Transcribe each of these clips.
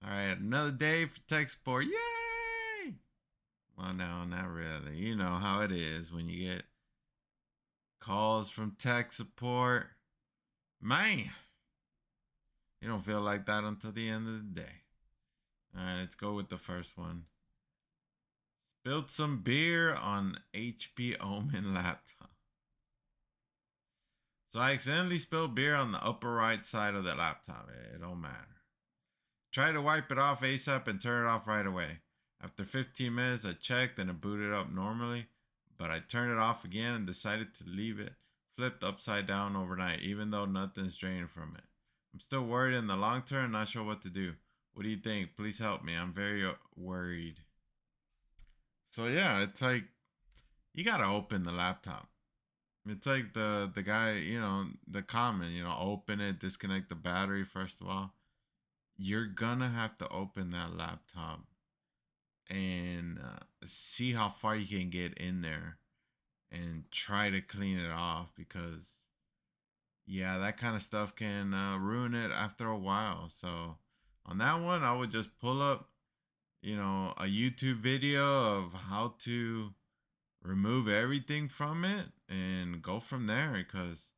All right, another day for tech support. Yay! Well, no, not really. You know how it is when you get calls from tech support. Man, you don't feel like that until the end of the day. All right, let's go with the first one. Spilled some beer on HP Omen laptop. So I accidentally spilled beer on the upper right side of the laptop. It don't matter. Try to wipe it off ASAP and turn it off right away. After 15 minutes, I checked and it booted up normally, but I turned it off again and decided to leave it flipped upside down overnight, even though nothing's draining from it. I'm still worried in the long term, not sure what to do. What do you think? Please help me. I'm very worried. So yeah, it's like you gotta open the laptop. It's like the guy, the common, open it, disconnect the battery first of all. You're gonna have to open that laptop and see how far you can get in there and try to clean it off because yeah, that kind of stuff can ruin it after a while. So on that one, I would just pull up, a YouTube video of how to remove everything from it and go from there because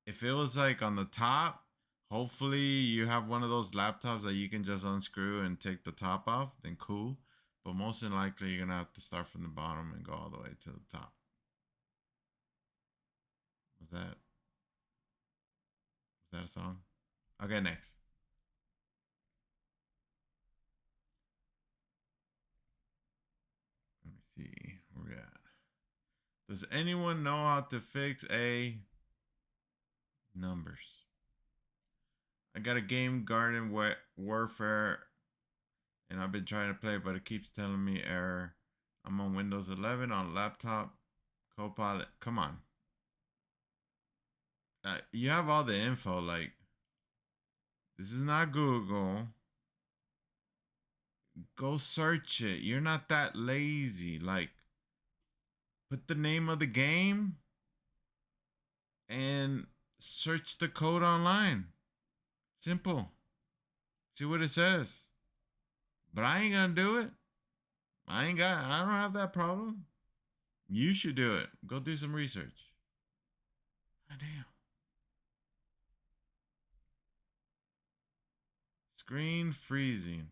if it was like on the top, hopefully you have one of those laptops that you can just unscrew and take the top off, then cool. But most than likely, you're gonna have to start from the bottom and go all the way to the top. Was that a song? Okay, next. Let me see where we at. Does anyone know how to fix a numbers? I got a game Garden Warfare and I've been trying to play, but it keeps telling me error. I'm on Windows 11 on laptop. Copilot, come on. You have all the info. Like, this is not Google. Go search it. You're not that lazy. Like, put the name of the game and search the code online. Simple. See what it says. But I ain't gonna do it. I don't have that problem. You should do it. Go do some research. God damn. Screen freezing.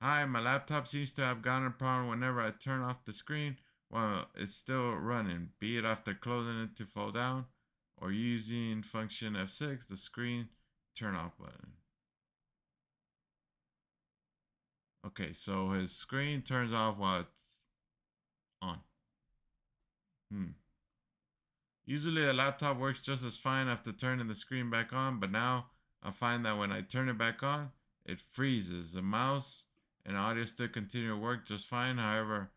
Hi, my laptop seems to have gotten a problem whenever I turn off the screen while it's still running, be it after closing it to fall down or using function F6, the screen turn off button. Okay, so his screen turns off while it's on. Hmm. Usually the laptop works just as fine after turning the screen back on, but now I find that when I turn it back on, it freezes. The mouse and audio still continue to work just fine. However,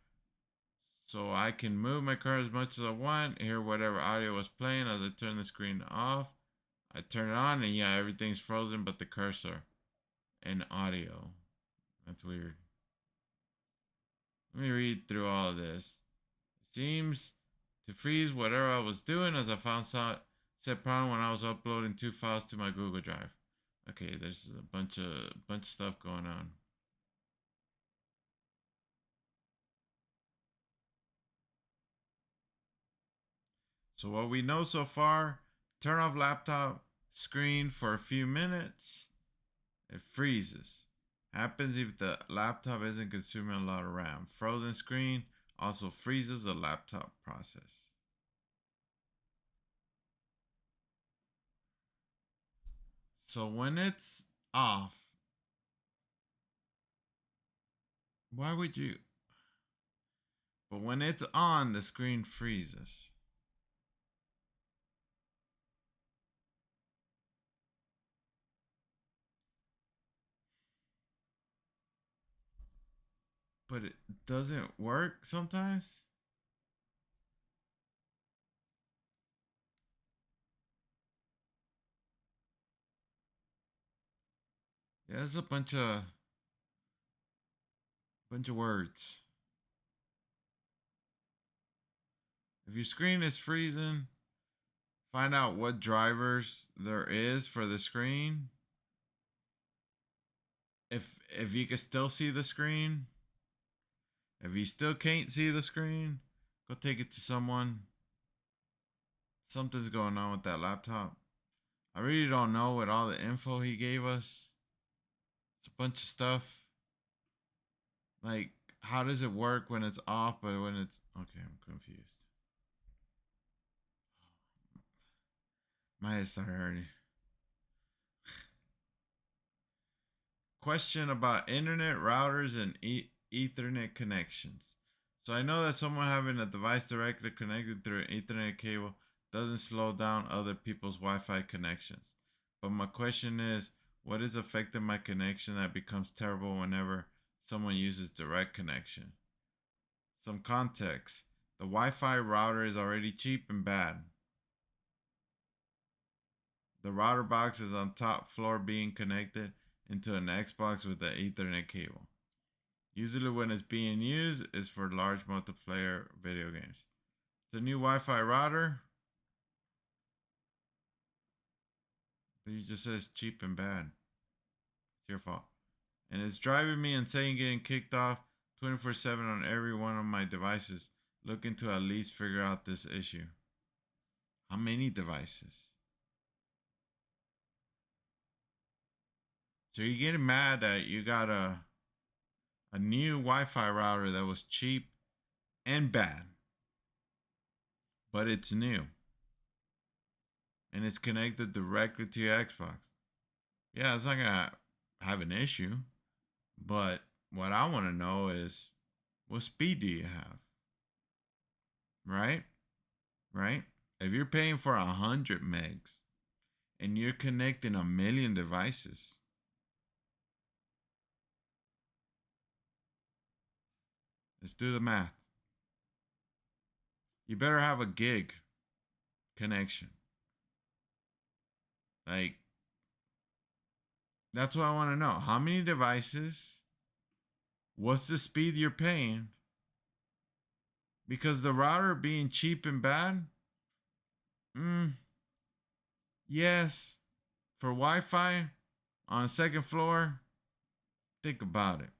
so I can move my cursor as much as I want, hear whatever audio was playing as I turn the screen off. I turn it on and yeah, everything's frozen but the cursor and audio. That's weird. Let me read through all of this. It seems to freeze whatever I was doing as I found set problem when I was uploading two files to my Google Drive. Okay, there's a bunch of stuff going on. So what we know so far, turn off laptop screen for a few minutes, it freezes. Happens if the laptop isn't consuming a lot of RAM. Frozen screen also freezes the laptop process. So when it's off, why would you? But when it's on, the screen freezes. But it doesn't work sometimes. Yeah, there's a bunch of words. If your screen is freezing, find out what drivers there is for the screen if you can still see the screen, if you still can't see the screen, go take it to someone. Something's going on with that laptop. I really don't know what all the info he gave us. It's a bunch of stuff. Like, how does it work when it's off, but when it's okay? I'm confused. My head started hurting. Question about internet routers and Ethernet connections. So I know that someone having a device directly connected through an Ethernet cable doesn't slow down other people's Wi-Fi connections. But my question is, what is affecting my connection that becomes terrible whenever someone uses direct connection? Some context. The Wi-Fi router is already cheap and bad. The router box is on top floor being connected into an Xbox with an Ethernet cable. Usually when it's being used is for large multiplayer video games. The new Wi-Fi router, but you just says cheap and bad. It's your fault. And it's driving me insane getting kicked off 24/7 on every one of my devices. Looking to at least figure out this issue. How many devices? So you're getting mad that you got a new Wi-Fi router that was cheap and bad, but it's new and it's connected directly to your Xbox. Yeah, it's not gonna have an issue, but what I want to know is what speed do you have? Right? Right? If you're paying for 100 megs and you're connecting 1 million devices, let's do the math. You better have a gig connection. Like, that's what I want to know. How many devices? What's the speed you're paying? Because the router being cheap and bad, yes. For Wi-Fi on a second floor, think about it.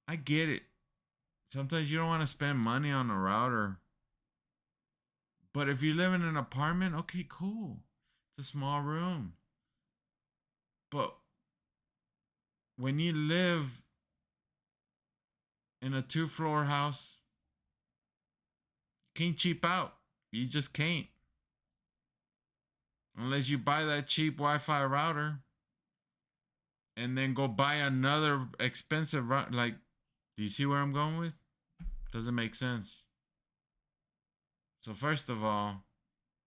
I get it. Sometimes you don't want to spend money on a router. But if you live in an apartment, okay, cool. It's a small room. But when you live in a 2-floor house, you can't cheap out. You just can't. Unless you buy that cheap Wi-Fi router and then go buy another expensive router. Like, do you see where I'm going with? Doesn't make sense. So first of all,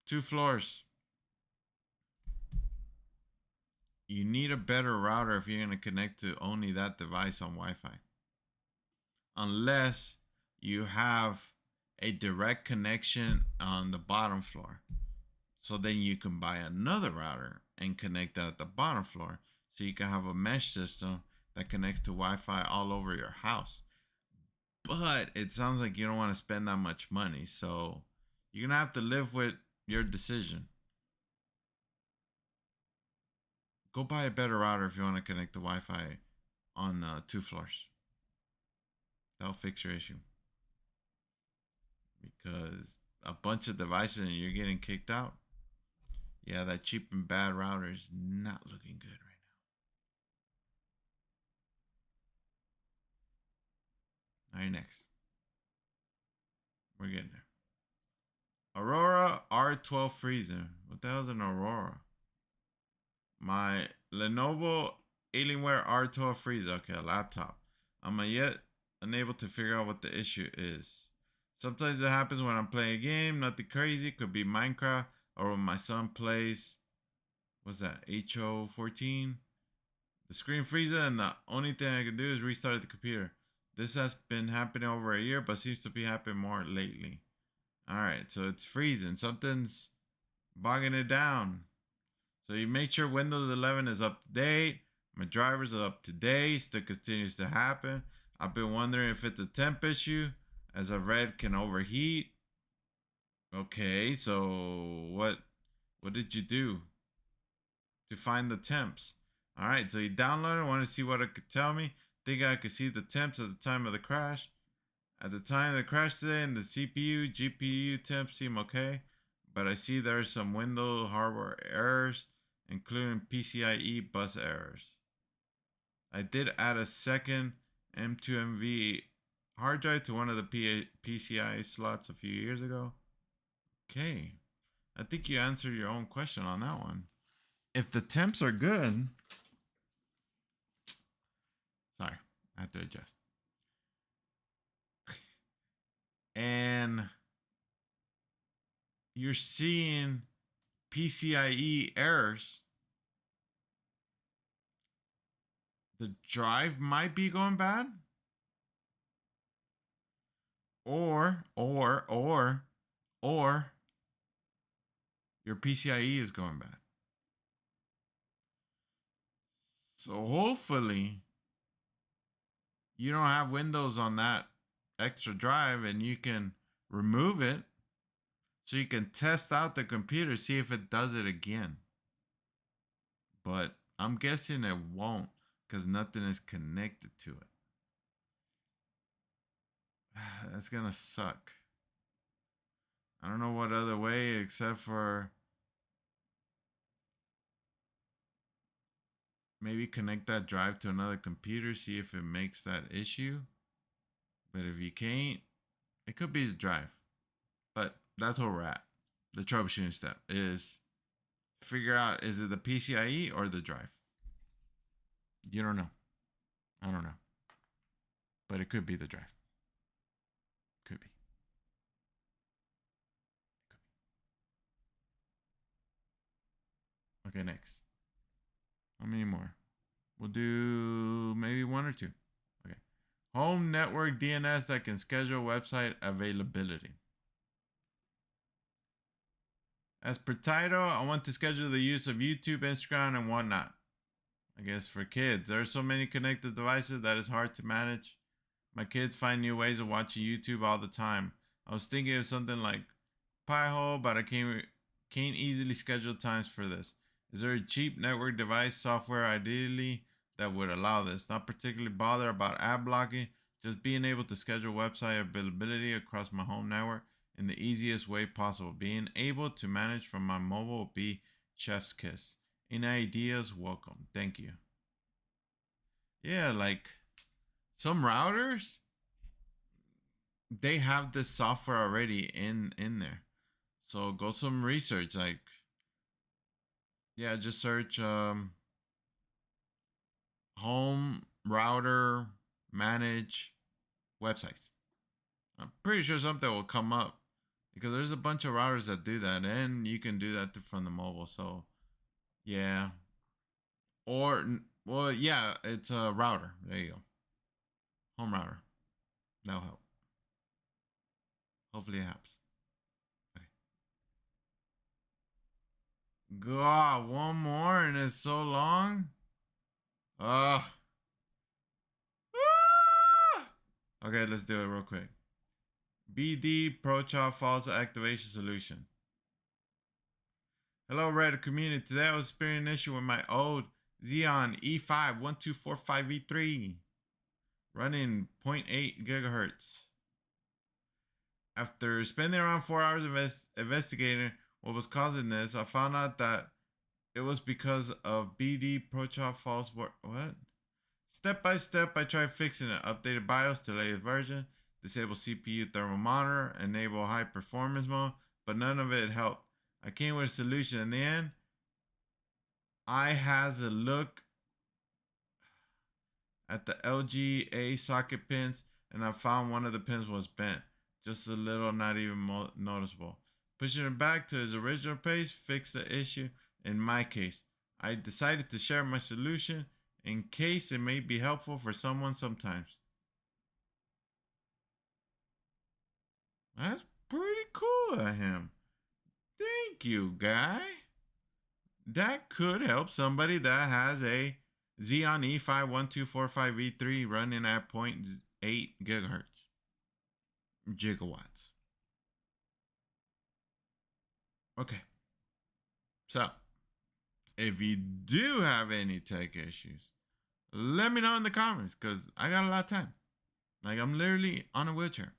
2 floors. You need a better router if you're going to connect to only that device on Wi-Fi. Unless you have a direct connection on the bottom floor. So then you can buy another router and connect that at the bottom floor. So you can have a mesh system that connects to Wi-Fi all over your house. But it sounds like you don't want to spend that much money. So you're going to have to live with your decision. Go buy a better router if you want to connect to Wi-Fi on 2 floors. That'll fix your issue. Because a bunch of devices and you're getting kicked out. Yeah, that cheap and bad router is not looking good right now. All right, next. We're getting there. Aurora R12 freezer. What the hell is an Aurora? My Lenovo Alienware R12 freezer. Okay, a laptop. I'm yet unable to figure out what the issue is. Sometimes it happens when I'm playing a game. Nothing crazy. Could be Minecraft or when my son plays. What's that? HO14. The screen freezes and the only thing I can do is restart the computer. This has been happening over a year, but seems to be happening more lately. Alright, so it's freezing. Something's bogging it down. So you make sure Windows 11 is up to date. My drivers are up to date. Still continues to happen. I've been wondering if it's a temp issue, as I've read can overheat. Okay, so what did you do to find the temps? All right, so you downloaded it, want to see what it could tell me. Think I could see the temps at the time of the crash. At the time of the crash today, and the CPU, GPU temps seem okay, but I see there's some Windows hardware errors, including PCIe bus errors. I did add a second M2MV hard drive to one of the PCI slots a few years ago. Okay, I think you answered your own question on that one. If the temps are good, sorry, I have to adjust. And you're seeing PCIe errors, the drive might be going bad, or your PCIe is going bad. So hopefully you don't have Windows on that extra drive and you can remove it so you can test out the computer, see if it does it again. But I'm guessing it won't because nothing is connected to it. That's gonna suck. I don't know what other way except for maybe connect that drive to another computer, see if it makes that issue. But if you can't, it could be the drive. But that's where we're at. The troubleshooting step is figure out, is it the PCIe or the drive? You don't know. I don't know. But it could be the drive. Could be. Okay, next. How many more? We'll do maybe one or two. Okay. Home network DNS that can schedule website availability. As per title, I want to schedule the use of YouTube, Instagram, and whatnot. I guess for kids, there are so many connected devices that it's hard to manage. My kids find new ways of watching YouTube all the time. I was thinking of something like Pi-hole, but I can't easily schedule times for this. Is there a cheap network device software ideally that would allow this? Not particularly bothered about ad blocking, just being able to schedule website availability across my home network in the easiest way possible. Being able to manage from my mobile will be chef's kiss. Any ideas? Welcome. Thank you. Yeah, like some routers, they have this software already in there. So go some research, like yeah, just search home router manage websites. I'm pretty sure something will come up because there's a bunch of routers that do that, and you can do that from the mobile. So yeah, or well, yeah, it's a router. There you go, home router. That'll help. Hopefully it helps. Okay. God, one more and it's so long. Ugh. Okay, let's do it real quick. BD ProChop false activation solution. Hello, Reddit community. Today I was experiencing an issue with my old Xeon E5 1245V3 running 0.8 gigahertz. After spending around 4 hours investigating what was causing this, I found out that it was because of BD ProChop false what? Step by step, I tried fixing it. Updated BIOS to latest version, disable CPU thermal monitor, enable high performance mode, but none of it helped. I came with a solution. In the end, I has a look at the LGA socket pins and I found one of the pins was bent. Just a little, not even noticeable. Pushing it back to its original place fixed the issue. In my case, I decided to share my solution in case it may be helpful for someone sometimes. That's pretty cool of him. Thank you, guy. That could help somebody that has a Xeon E5 1245V3 running at 0.8 gigahertz. Gigawatts. Okay. So, If you do have any tech issues, let me know in the comments because I got a lot of time. Like, I'm literally on a wheelchair.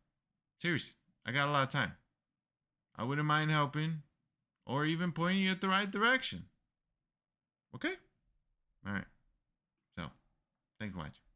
Seriously, I got a lot of time. I wouldn't mind helping or even pointing you at the right direction. Okay? All right. So, thanks for watching.